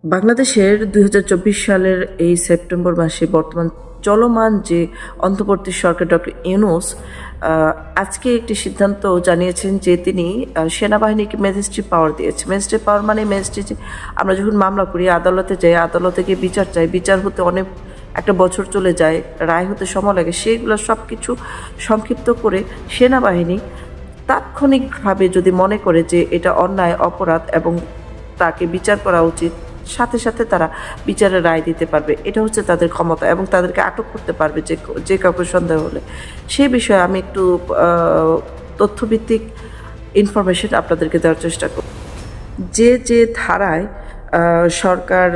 বাংলাদেশের ২০২৪ সালের এই সেপ্টেম্বর মাসে বর্তমান চলমান যে অন্তর্বর্তী সরকার ডক্টর ইউনূস আজকে একটি সিদ্ধান্ত জানিয়েছেন যে তিনি সেনাবাহিনীকে ম্যাজিস্ট্রেট পাওয়ার দিয়েছে। ম্যাজিস্ট্রেট পাওয়ার মানে ম্যাজিস্ট্রেট, আমরা যখন মামলা করি আদালতে যাই, আদালতে গিয়ে বিচার চাই, বিচার হতে অনেক একটা বছর চলে যায়, রায় হতে সময় লাগে, সেইগুলো সব কিছু সংক্ষিপ্ত করে সেনাবাহিনী তাৎক্ষণিকভাবে যদি মনে করে যে এটা অন্যায় অপরাধ এবং তাকে বিচার করা উচিত, সাথে সাথে তারা বিচারের রায় দিতে পারবে। এটা হচ্ছে তাদের ক্ষমতা এবং তাদেরকে আটক করতে পারবে যে কাউকে সন্দেহ হলে। সেই বিষয়ে আমি একটু তথ্যভিত্তিক ইনফরমেশন আপনাদেরকে দেওয়ার চেষ্টা করব। যে ধারায় সরকার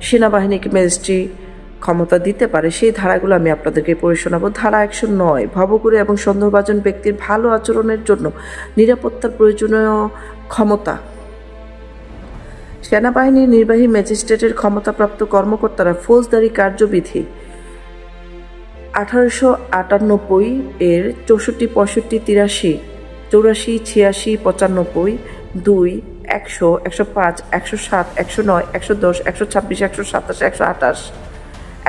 সেনাবাহিনীকে ম্যাজিস্ট্রেট ক্ষমতা দিতে পারে সেই ধারাগুলো আমি আপনাদেরকে পড়ে শোনাবো। ধারা ১০৯, ভবঘুরে এবং সন্দেহভাজন ব্যক্তির ভালো আচরণের জন্য নিরাপত্তার প্রয়োজনীয় ক্ষমতা। সেনাবাহিনীর নির্বাহী ম্যাজিস্ট্রেটের ক্ষমতাপ্রাপ্ত কর্মকর্তারা ফৌজদারি কার্যবিধি ১৮৯৮ এর ৬৪, ৬৫, ৮৩, ৮৪, ৮৬, ৯৫, ২, ১০০, ১০৫, ১০৭, ১০৯, ১১০, ১২৬, ১২৭,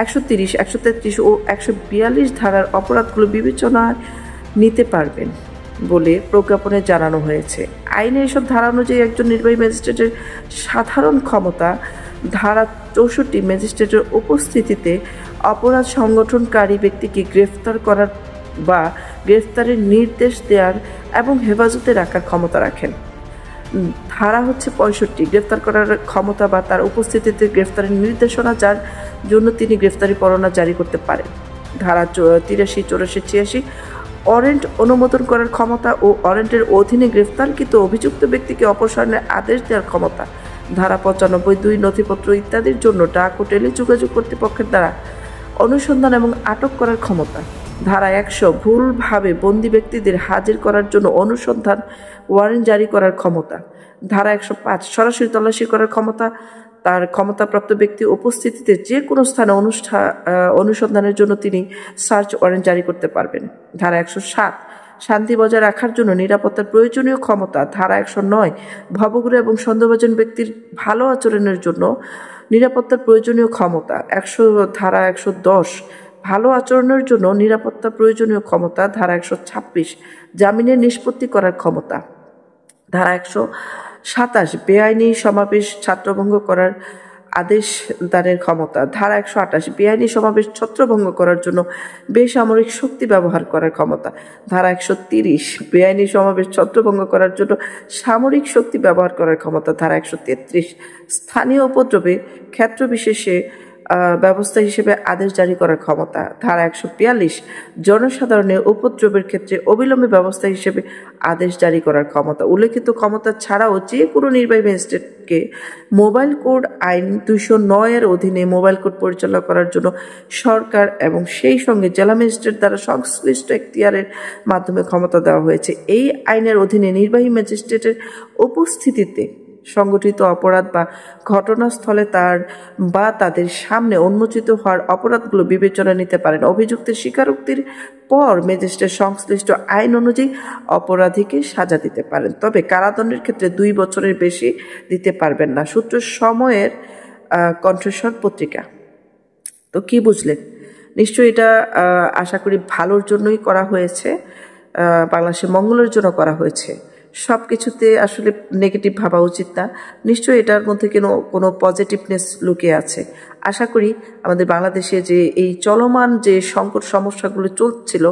১২৮, ১৩০, ১৩৩ ও ১৪২ ধারার অপরাধগুলো বিবেচনায় নিতে পারবেন বলে প্রজ্ঞাপনে জানানো হয়েছে। আইনে এসব ধারা অনুযায়ী একজন নির্বাহী ম্যাজিস্ট্রেটের সাধারণ ক্ষমতা ধারা ৬৪ ম্যাজিস্ট্রেটের উপস্থিতিতে অপরাধ সংগঠনকারী ব্যক্তিকে গ্রেফতার করার বা গ্রেফতারের নির্দেশ দেওয়ার এবং হেফাজতে রাখার ক্ষমতা রাখেন। ধারা হচ্ছে ৬৫, গ্রেফতার করার ক্ষমতা বা তার উপস্থিতিতে গ্রেফতারের নির্দেশনা যার জন্য তিনি গ্রেফতারি পরোয়ানা জারি করতে পারেন। ধারা ৮৩, ৮৪, ৮৬ ওয়ারেন্ট অনুমোদন করার ক্ষমতা ও ওয়ারেন্টের অধীনে গ্রেফতারকৃত অভিযুক্ত ব্যক্তিকে অপসারণের আদেশ দেওয়ার ক্ষমতা। ধারা ৯৫, ২ নথিপত্র ইত্যাদির জন্য ডাক ও টেলিযোগাযোগ কর্তৃপক্ষের দ্বারা অনুসন্ধান এবং আটক করার ক্ষমতা। ধারা ১০০, ভুলভাবে বন্দী ব্যক্তিদের হাজির করার জন্য অনুসন্ধান ওয়ারেন্ট জারি করার ক্ষমতা। ধারা ১০৫, সরাসরি তল্লাশি করার ক্ষমতা। তার ক্ষমতাপ্রাপ্ত ব্যক্তি উপস্থিতিতে যে কোনো স্থানে অনুসন্ধানের জন্য তিনি সার্চ ওয়ারেন্ট জারি করতে পারবেন। ধারা ১০৭, শান্তি বজায় রাখার জন্য নিরাপত্তার প্রয়োজনীয় ক্ষমতা। ধারা ১০৯, ভবঘুরে এবং সন্দেহভাজন ব্যক্তির ভালো আচরণের জন্য নিরাপত্তার প্রয়োজনীয় ক্ষমতা। ধারা ১১০, ভালো আচরণের জন্য নিরাপত্তার প্রয়োজনীয় ক্ষমতা। ধারা ১২৬, জামিনের নিষ্পত্তি করার ক্ষমতা। ধারা ১২৭, বেআইনি সমাবেশ ছত্রভঙ্গ করার আদেশ দানের ক্ষমতা। ধারা ১২৮, বেআইনি সমাবেশ ছত্রভঙ্গ করার জন্য বেসামরিক শক্তি ব্যবহার করার ক্ষমতা। ধারা ১৩০, বেআইনি সমাবেশ ছত্রভঙ্গ করার জন্য সামরিক শক্তি ব্যবহার করার ক্ষমতা। ধারা ১৩৩, স্থানীয় উপদ্রবে ক্ষেত্রবিশেষে ব্যবস্থা হিসেবে আদেশ জারি করার ক্ষমতা। ধারা ১৪২, জনসাধারণের উপদ্রবের ক্ষেত্রে অবিলম্বে ব্যবস্থা হিসেবে আদেশ জারি করার ক্ষমতা। উল্লেখিত ক্ষমতা ছাড়াও যে কোনো নির্বাহী ম্যাজিস্ট্রেটকে মোবাইল কোড আইন ২০৯ এর অধীনে মোবাইল কোড পরিচালনা করার জন্য সরকার এবং সেই সঙ্গে জেলা ম্যাজিস্ট্রেট দ্বারা সংশ্লিষ্ট এখতিয়ারের মাধ্যমে ক্ষমতা দেওয়া হয়েছে। এই আইনের অধীনে নির্বাহী ম্যাজিস্ট্রেটের উপস্থিতিতে সংগঠিত অপরাধ বা ঘটনাস্থলে তার বা তাদের সামনে উন্মোচিত হওয়ার অপরাধগুলো বিবেচনা নিতে পারেন। অভিযুক্তের স্বীকারোক্তির পর ম্যাজিস্ট্রেট সংশ্লিষ্ট আইন অনুযায়ী অপরাধীকে সাজা দিতে পারেন, তবে কারাদণ্ডের ক্ষেত্রে ২ বছরের বেশি দিতে পারবেন না। সূত্র সময়ের কণ্ঠস্বর পত্রিকা। তো কি বুঝলেন? নিশ্চয়ই এটা আশা করি ভালোর জন্যই করা হয়েছে, বাংলাদেশের মঙ্গলের জন্য করা হয়েছে। সব কিছুতে আসলে নেগেটিভ ভাবা উচিত না, নিশ্চয়ই এটার মধ্যে কোনো পজিটিভনেস লুকিয়ে আছে। আশা করি আমাদের বাংলাদেশে যে এই চলমান যে সংকট সমস্যাগুলো চলছিল